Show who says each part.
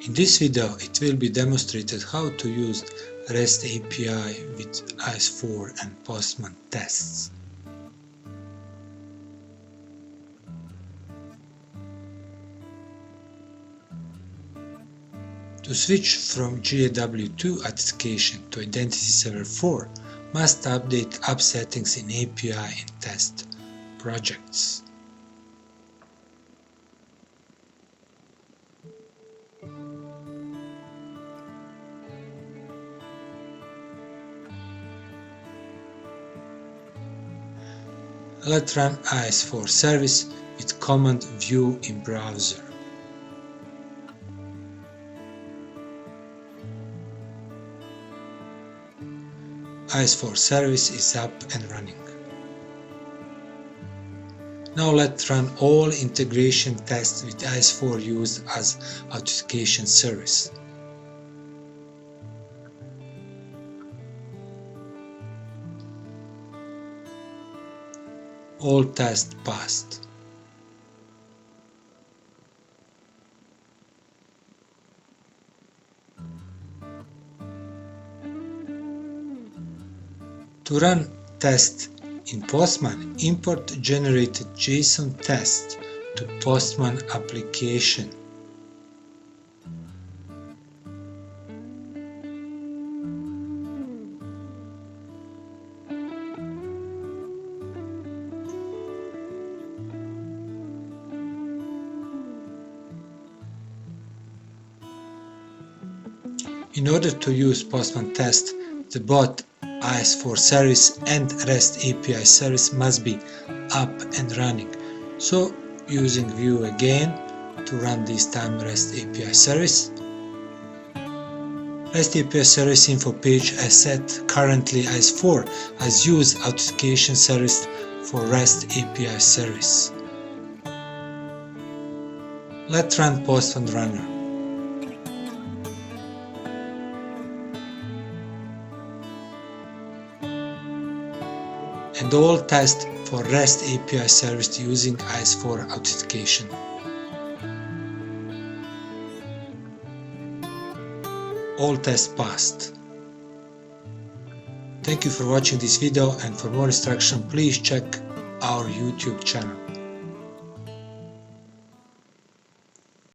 Speaker 1: In this video it will be demonstrated how to use REST API with IS4 and Postman tests. To switch from GAW2 authentication to Identity Server 4, must update app settings in API and test projects. Let's run IS4 service with command view in browser. IS4 service is up and running. Now let's run all integration tests with IS4 used as authentication service. All tests passed. To run test in Postman, import generated JSON test to Postman application. In order to use Postman test, the both IS4 service and REST API service must be up and running. So using view again to run this time REST API service. REST API service info page I set currently IS4 as use authentication service for REST API service. Let's run Postman runner. And all tests for REST API service using IS4 authentication. All tests passed. Thank you for watching this video, and for more instruction please check our YouTube channel.